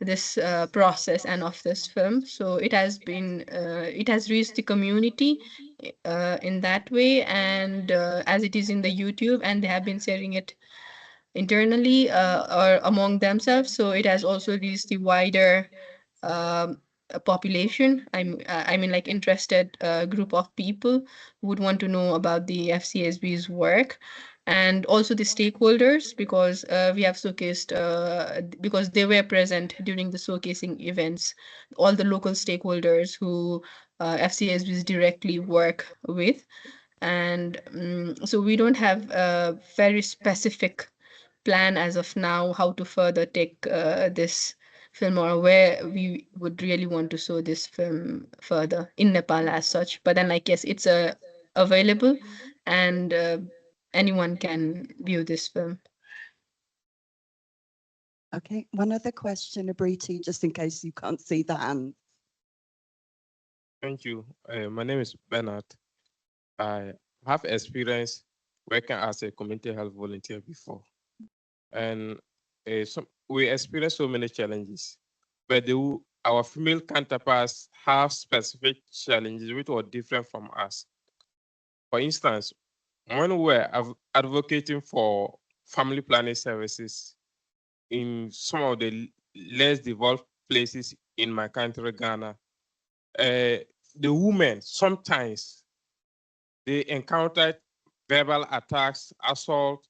L: this process and of this film. So it has reached the community in that way, and as it is in the YouTube, and they have been sharing it internally or among themselves. So it has also reached the wider population. I mean, like interested group of people who would want to know about the FCSB's work, and also the stakeholders, because we have showcased because they were present during the showcasing events, all the local stakeholders who FCSBs directly work with. And so we don't have a very specific plan as of now how to further take this film, or where we would really want to show this film further in Nepal as such. But then, like, yes, it's available, and anyone can view this film.
A: Okay, one other question, Abriti, just in case you can't see the hand.
S: Thank you. My name is Bernard. I have experience working as a community health volunteer before. And we experience so many challenges, but our female counterparts have specific challenges which are different from us. For instance, when we're advocating for family planning services in some of the less developed places in my country, Ghana, the women sometimes they encounter verbal attacks, assault.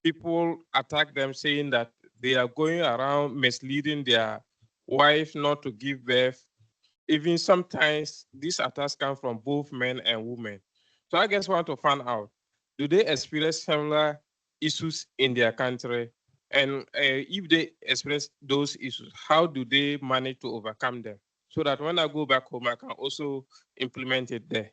S: People attack them saying that they are going around misleading their wife not to give birth. Even sometimes these attacks come from both men and women. So I just want to find out, do they experience similar issues in their country? And if they experience those issues, how do they manage to overcome them? So that when I go back home, I can also implement it there.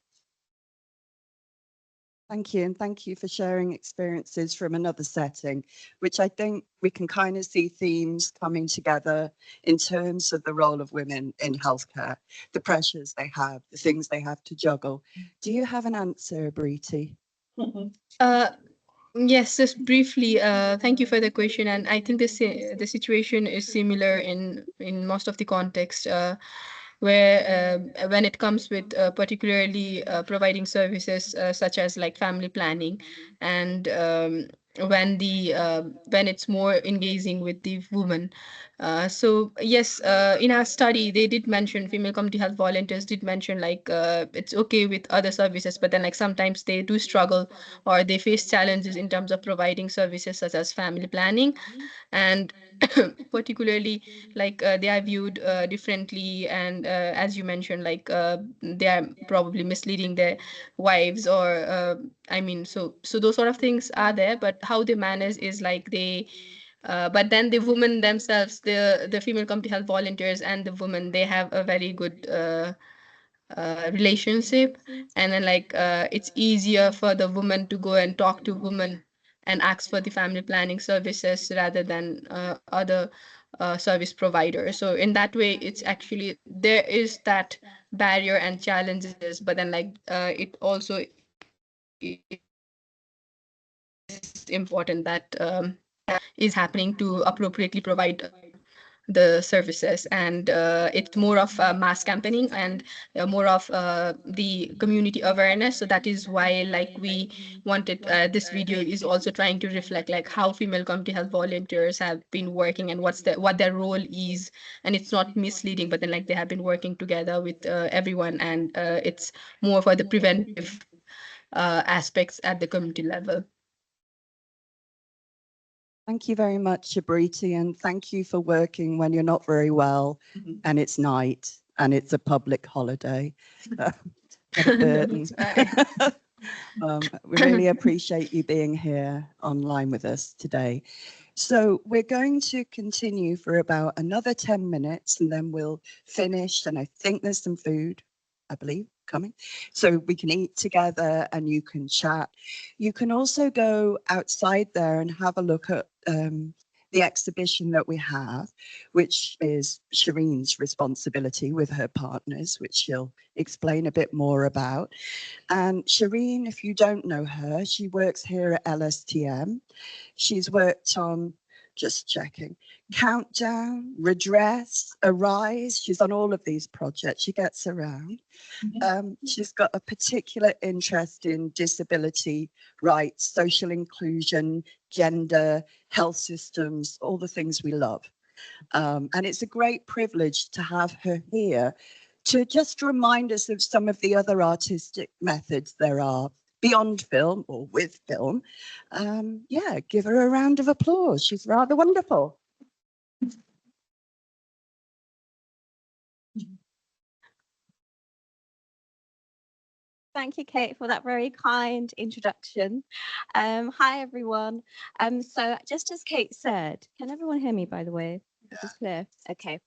A: Thank you, and thank you for sharing experiences from another setting, which I think we can kind of see themes coming together in terms of the role of women in healthcare, the pressures they have, the things they have to juggle. Do you have an answer, Abriti?
L: Yes, just briefly, thank you for the question. And I think the situation is similar in most of the context, where when it comes with particularly providing services such as like family planning, and when it's more engaging with the woman. So yes, in our study, they did mention, female community health volunteers did mention, like it's okay with other services, but then like sometimes they do struggle or they face challenges in terms of providing services such as family planning, and particularly like they are viewed differently, and as you mentioned, like they are probably misleading their wives, or I mean, so those sort of things are there, but how they manage is like they but then the women themselves, the female community health volunteers and the women, they have a very good relationship, and then like it's easier for the woman to go and talk to women and ask for the family planning services rather than other service providers. So in that way, it's actually, there is that barrier and challenges, but then like it also is important that is happening to appropriately provide the services, and it's more of mass campaigning and more of the community awareness. So that is why like we wanted, this video is also trying to reflect like how female community health volunteers have been working and what their role is, and it's not misleading, but then like they have been working together with everyone, and it's more for the preventive aspects at the community level.
A: Thank you very much, Abriti, and thank you for working when you're not very well and it's night and it's a public holiday. Burton. We really appreciate you being here online with us today. So we're going to continue for about another 10 minutes and then we'll finish. And I think there's some food, I believe, coming. So we can eat together and you can chat. You can also go outside there and have a look at the exhibition that we have, which is Shahreen's responsibility with her partners, which she'll explain a bit more about. And Shahreen, if you don't know her, she works here at LSTM. She's worked on, just checking, Countdown, Redress, Arise. She's on all of these projects. She gets around. She's got a particular interest in disability rights, social inclusion, gender, health systems, all the things we love. And it's a great privilege to have her here to just remind us of some of the other artistic methods there are beyond film or with film. Yeah, give her a round of applause. She's rather wonderful.
T: Thank you, Kate, for that very kind introduction. Hi, everyone. So just as Kate said, can everyone hear me, by the way? This is clear. Okay.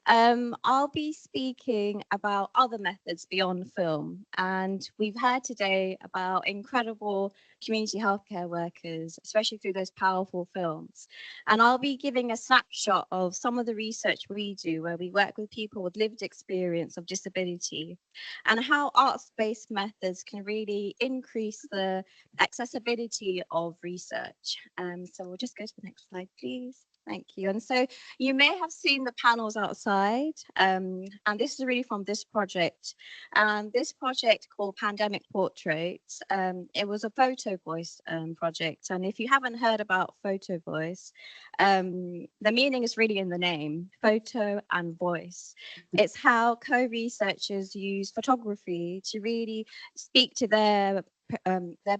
T: I'll be speaking about other methods beyond film, and we've heard today about incredible community healthcare workers, especially through those powerful films. And I'll be giving a snapshot of some of the research we do, where we work with people with lived experience of disability, and how arts-based methods can really increase the accessibility of research. So we'll just go to the next slide, please. Thank you. And so you may have seen the panels outside, and this is really from this project. And this project called Pandemic Portraits, it was a photo voice project. And if you haven't heard about photo voice, the meaning is really in the name, photo and voice. It's how co-researchers use photography to really speak to their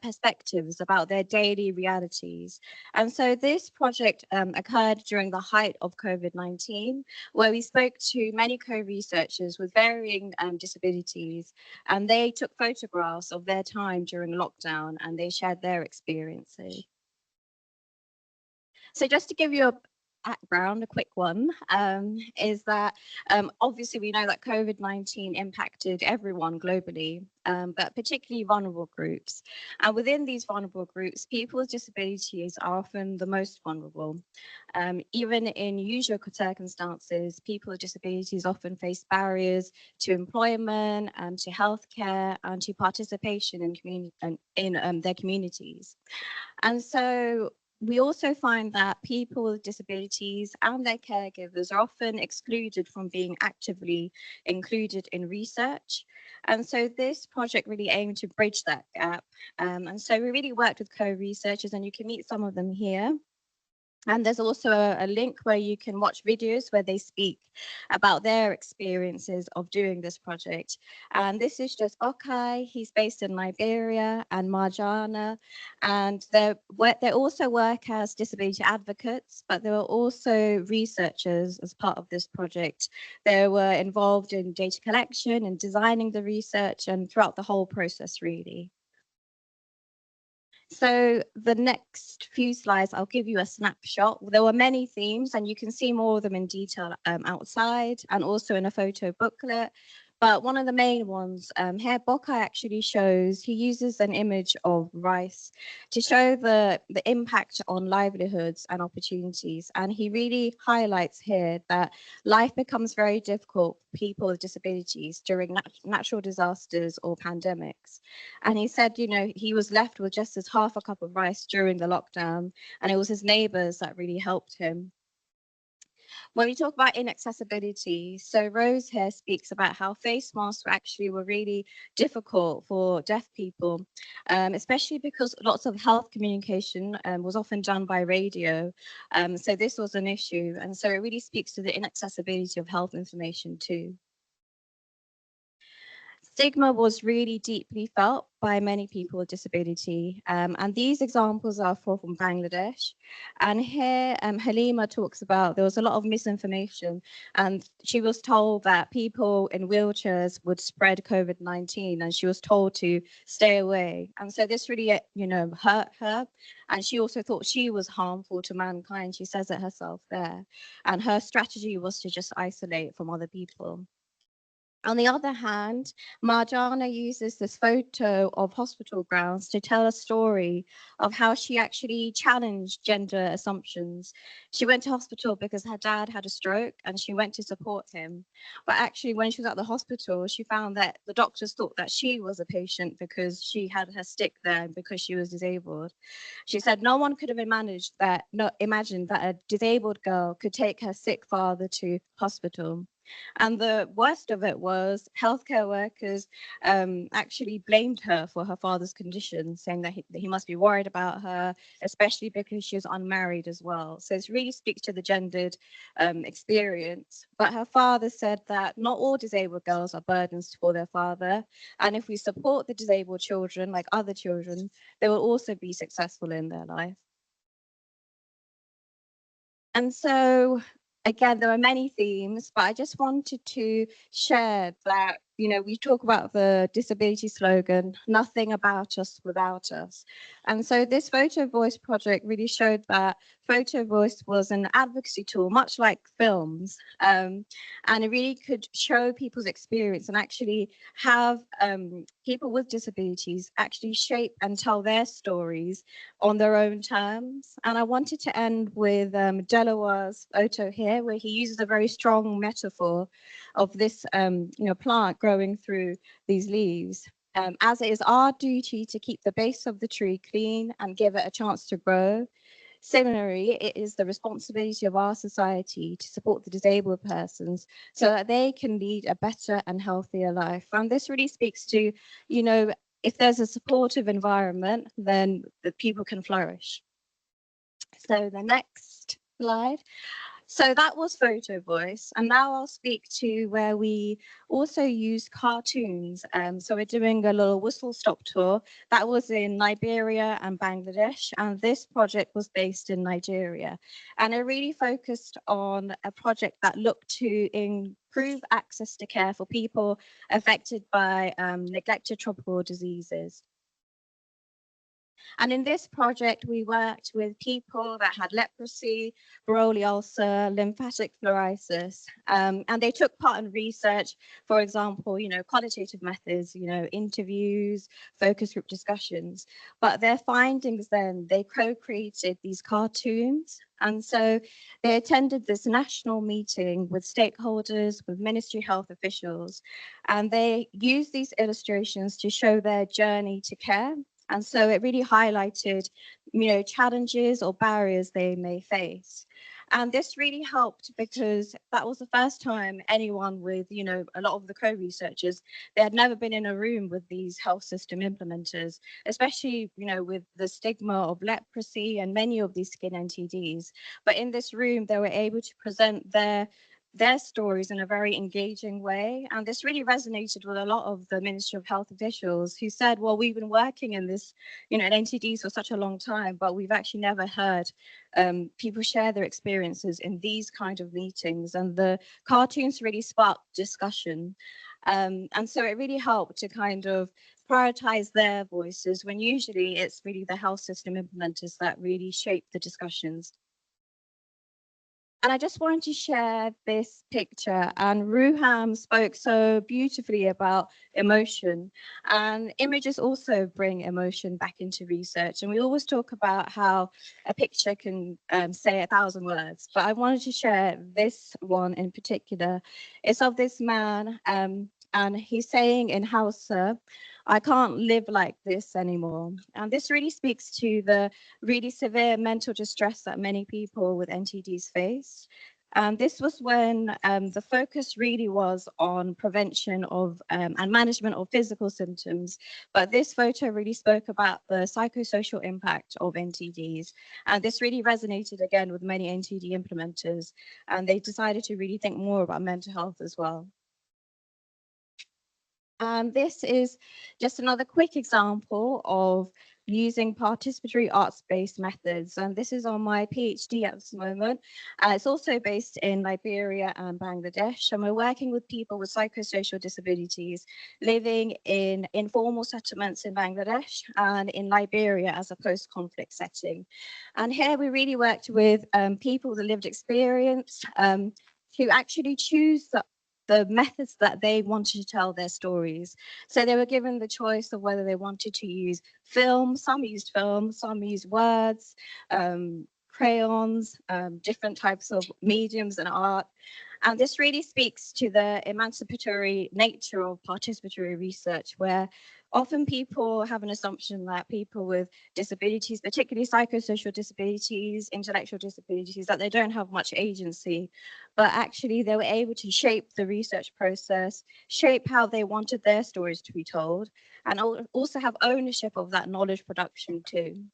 T: perspectives about their daily realities. And so this project occurred during the height of COVID-19, where we spoke to many co-researchers with varying disabilities, and they took photographs of their time during lockdown and they shared their experiences. So just to give you a background, a quick one, is that obviously we know that COVID-19 impacted everyone globally, but particularly vulnerable groups. And within these vulnerable groups, people with disabilities are often the most vulnerable. Even in usual circumstances, people with disabilities often face barriers to employment, to healthcare, and to participation in their communities. And so we also find that people with disabilities and their caregivers are often excluded from being actively included in research. And so this project really aimed to bridge that gap. And so we really worked with co-researchers, and you can meet some of them here. And there's also a link where you can watch videos where they speak about their experiences of doing this project. And this is just Okai. He's based in Liberia, and Marjana. And they also work as disability advocates, but they were also researchers as part of this project. They were involved in data collection and designing the research and throughout the whole process, really. So the next few slides, I'll give you a snapshot. There were many themes, and you can see more of them in detail outside and also in a photo booklet. But one of the main ones here, Bokai actually shows, he uses an image of rice to show the impact on livelihoods and opportunities. And he really highlights here that life becomes very difficult for people with disabilities during natural disasters or pandemics. And he said, you know, he was left with just as half a cup of rice during the lockdown, and it was his neighbors that really helped him. When we talk about inaccessibility, so Rose here speaks about how face masks actually were really difficult for deaf people, especially because lots of health communication was often done by radio. So this was an issue. And so it really speaks to the inaccessibility of health information too. stigma was really deeply felt by many people with disability. And these examples are from Bangladesh. And here Halima talks about there was a lot of misinformation, and she was told that people in wheelchairs would spread COVID-19, and she was told to stay away. And so this really, hurt her. And she also thought she was harmful to mankind. She says it herself there. And her strategy was to just isolate from other people. On the other hand, Marjana uses this photo of hospital grounds to tell a story of how she actually challenged gender assumptions. She went to hospital because her dad had a stroke and she went to support him. But actually, when she was at the hospital, she found that the doctors thought that she was a patient because she had her stick there and because she was disabled. She said no one could have imagined that a disabled girl could take her sick father to hospital. And the worst of it was healthcare workers actually blamed her for her father's condition, saying that he must be worried about her, especially because she was unmarried as well. So it really speaks to the gendered experience. But her father said that not all disabled girls are burdens for their father. And if we support the disabled children like other children, they will also be successful in their life. And so, again, there are many themes, but I just wanted to share that, we talk about the disability slogan, nothing about us without us. And so this Photo Voice project really showed that Photo Voice was an advocacy tool, much like films, and it really could show people's experience and actually have people with disabilities actually shape and tell their stories on their own terms. And I wanted to end with Delaware's photo here, where he uses a very strong metaphor of this plant growing through these leaves. As it is our duty to keep the base of the tree clean and give it a chance to grow, similarly, it is the responsibility of our society to support the disabled persons so that they can lead a better and healthier life. And this really speaks to, if there's a supportive environment, then the people can flourish. So the next slide. So that was Photo Voice, and now I'll speak to where we also use cartoons. So we're doing a little whistle stop tour. That was in Liberia and Bangladesh, and this project was based in Nigeria. And it really focused on a project that looked to improve access to care for people affected by neglected tropical diseases. And in this project, we worked with people that had leprosy, Baroli ulcer, lymphatic fluorosis, and they took part in research, for example, qualitative methods, interviews, focus group discussions. But their findings then, they co-created these cartoons. And so they attended this national meeting with stakeholders, with ministry health officials, and they used these illustrations to show their journey to care. And so it really highlighted, challenges or barriers they may face. And this really helped because that was the first time anyone with, a lot of the co-researchers, they had never been in a room with these health system implementers, especially, with the stigma of leprosy and many of these skin NTDs. But in this room, they were able to present their stories in a very engaging way. And this really resonated with a lot of the Ministry of Health officials who said, well, we've been working in this, in NTDs for such a long time, but we've actually never heard people share their experiences in these kind of meetings. And the cartoons really sparked discussion. And so it really helped to kind of prioritize their voices when usually it's really the health system implementers that really shape the discussions. And I just wanted to share this picture, and Ruham spoke so beautifully about emotion, and images also bring emotion back into research. And we always talk about how a picture can say 1,000 words, but I wanted to share this one in particular. It's of this man, and he's saying in Hausa, I can't live like this anymore. And this really speaks to the really severe mental distress that many people with NTDs face. And this was when the focus really was on prevention of and management of physical symptoms. But this photo really spoke about the psychosocial impact of NTDs. And this really resonated again with many NTD implementers. And they decided to really think more about mental health as well. And this is just another quick example of using participatory arts-based methods. And this is on my PhD at this moment. It's also based in Liberia and Bangladesh. And we're working with people with psychosocial disabilities living in informal settlements in Bangladesh and in Liberia as a post-conflict setting. And here we really worked with people with a lived experience to actually choose the methods that they wanted to tell their stories. So they were given the choice of whether they wanted to use film, some used words, crayons, different types of mediums and art. And this really speaks to the emancipatory nature of participatory research, where often people have an assumption that people with disabilities, particularly psychosocial disabilities, intellectual disabilities, that they don't have much agency, but actually they were able to shape the research process, shape how they wanted their stories to be told, and also have ownership of that knowledge production too.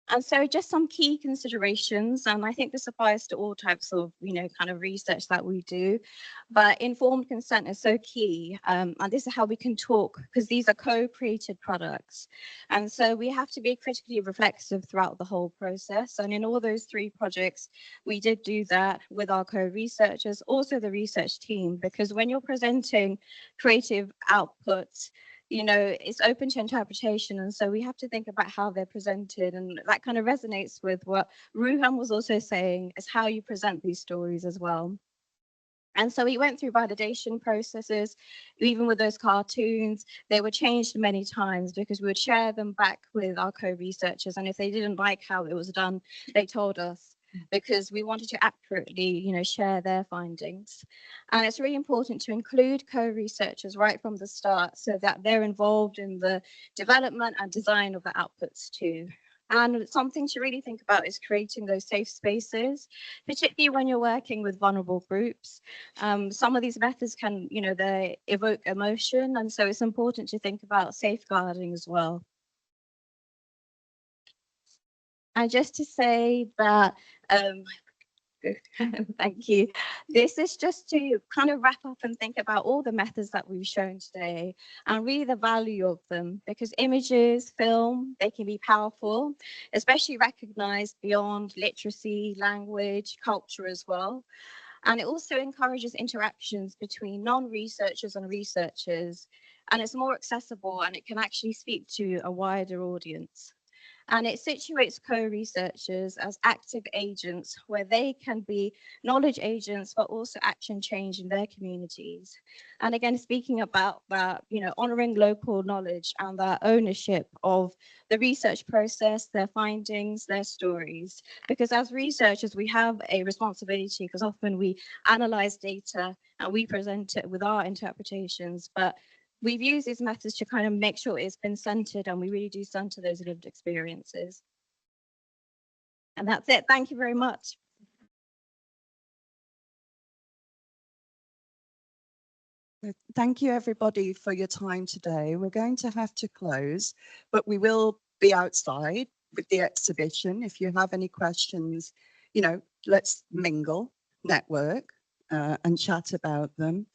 T: And so just some key considerations, and I think this applies to all types of, kind of research that we do, but informed consent is so key. And this is how we can talk, because these are co-created products. And so we have to be critically reflexive throughout the whole process. And in all those 3 projects, we did do that with our co-researchers, also the research team, because when you're presenting creative outputs, it's open to interpretation. And so we have to think about how they're presented. And that kind of resonates with what Ruham was also saying, is how you present these stories as well. And so we went through validation processes, even with those cartoons. They were changed many times because we would share them back with our co-researchers. And if they didn't like how it was done, they told us, because we wanted to accurately, share their findings. And it's really important to include co-researchers right from the start so that they're involved in the development and design of the outputs too. And something to really think about is creating those safe spaces, particularly when you're working with vulnerable groups. Some of these methods can, they evoke emotion. And so it's important to think about safeguarding as well. And just to say that, thank you. This is just to kind of wrap up and think about all the methods that we've shown today and really the value of them, because images, film, they can be powerful, especially recognized beyond literacy, language, culture as well. And it also encourages interactions between non-researchers and researchers, and it's more accessible and it can actually speak to a wider audience. And it situates co-researchers as active agents where they can be knowledge agents, but also action change in their communities. And again, speaking about that, honoring local knowledge and their ownership of the research process, their findings, their stories. Because as researchers, we have a responsibility, because often we analyze data and we present it with our interpretations, but we've used these methods to kind of make sure it's been centered, and we really do center those lived experiences. And that's it. Thank you very much.
A: Thank you, everybody, for your time today. We're going to have to close, but we will be outside with the exhibition. If you have any questions, let's mingle, network, and chat about them.